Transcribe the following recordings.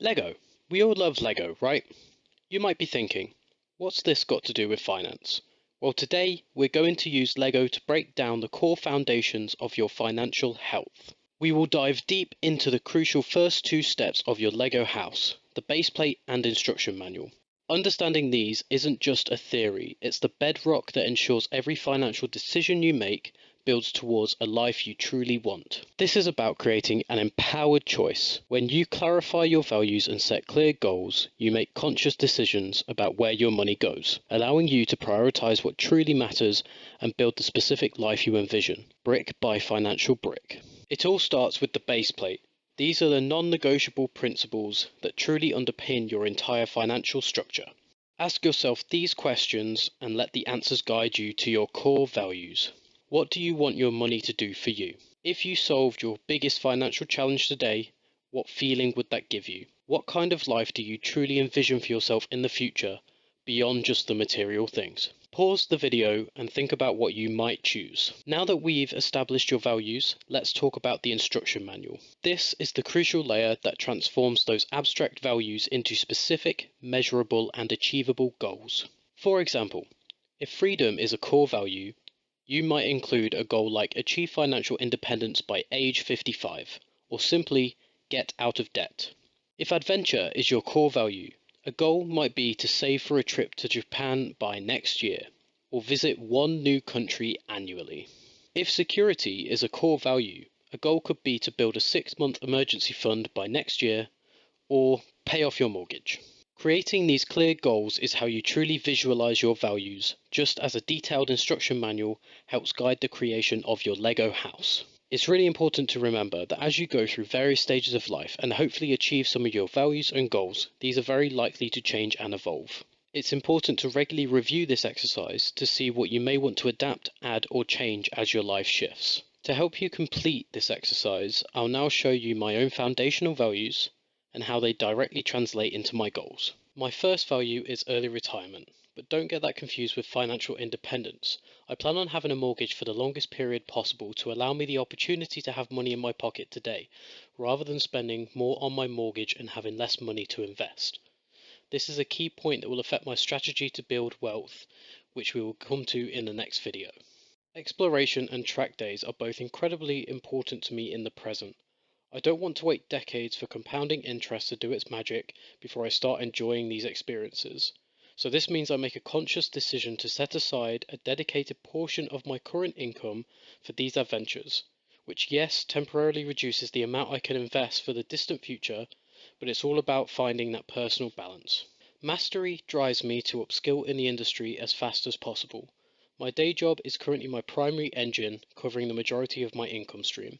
Lego. We all love Lego, right? You might be thinking, what's this got to do with finance? Well, today we're going to use Lego to break down the core foundations of your financial health. We will dive deep into the crucial first two steps of your Lego house, the base plate and instruction manual. Understanding these isn't just a theory, it's the bedrock that ensures every financial decision you make builds towards a life you truly want. This is about creating an empowered choice. When you clarify your values and set clear goals, you make conscious decisions about where your money goes, allowing you to prioritize what truly matters and build the specific life you envision, brick by financial brick. It all starts with the base plate. These are the non-negotiable principles that truly underpin your entire financial structure. Ask yourself these questions and let the answers guide you to your core values. What do you want your money to do for you? If you solved your biggest financial challenge today, what feeling would that give you? What kind of life do you truly envision for yourself in the future, beyond just the material things? Pause the video and think about what you might choose. Now that we've established your values, let's talk about the instruction manual. This is the crucial layer that transforms those abstract values into specific, measurable, and achievable goals. For example, if freedom is a core value, you might include a goal like achieve financial independence by age 55, or simply get out of debt. If adventure is your core value, a goal might be to save for a trip to Japan by next year, or visit one new country annually. If security is a core value, a goal could be to build a 6-month emergency fund by next year, or pay off your mortgage. Creating these clear goals is how you truly visualize your values, just as a detailed instruction manual helps guide the creation of your Lego house. It's really important to remember that as you go through various stages of life and hopefully achieve some of your values and goals, these are very likely to change and evolve. It's important to regularly review this exercise to see what you may want to adapt, add, or change as your life shifts. To help you complete this exercise, I'll now show you my own foundational values and how they directly translate into my goals. My first value is early retirement, but don't get that confused with financial independence. I plan on having a mortgage for the longest period possible to allow me the opportunity to have money in my pocket today, rather than spending more on my mortgage and having less money to invest. This is a key point that will affect my strategy to build wealth, which we will come to in the next video. Exploration and track days are both incredibly important to me in the present. I don't want to wait decades for compounding interest to do its magic before I start enjoying these experiences. So this means I make a conscious decision to set aside a dedicated portion of my current income for these adventures, which yes, temporarily reduces the amount I can invest for the distant future, but it's all about finding that personal balance. Mastery drives me to upskill in the industry as fast as possible. My day job is currently my primary engine, covering the majority of my income stream.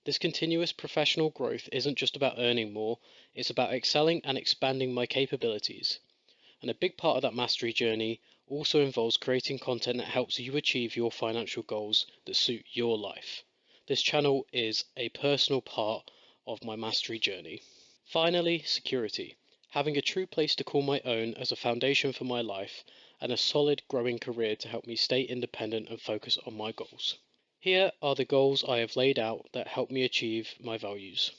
This continuous professional growth isn't just about earning more, it's about excelling and expanding my capabilities. And a big part of that mastery journey also involves creating content that helps you achieve your financial goals that suit your life. This channel is a personal part of my mastery journey. Finally, security. Having a true place to call my own as a foundation for my life, and a solid growing career to help me stay independent and focus on my goals. Here are the goals I have laid out that help me achieve my values.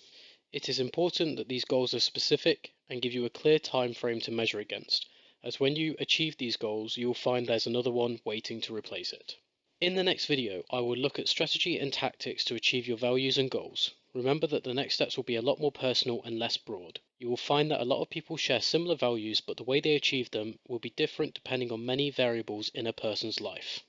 It is important that these goals are specific and give you a clear time frame to measure against, as when you achieve these goals, you will find there's another one waiting to replace it. In the next video, I will look at strategy and tactics to achieve your values and goals. Remember that the next steps will be a lot more personal and less broad. You will find that a lot of people share similar values, but the way they achieve them will be different depending on many variables in a person's life.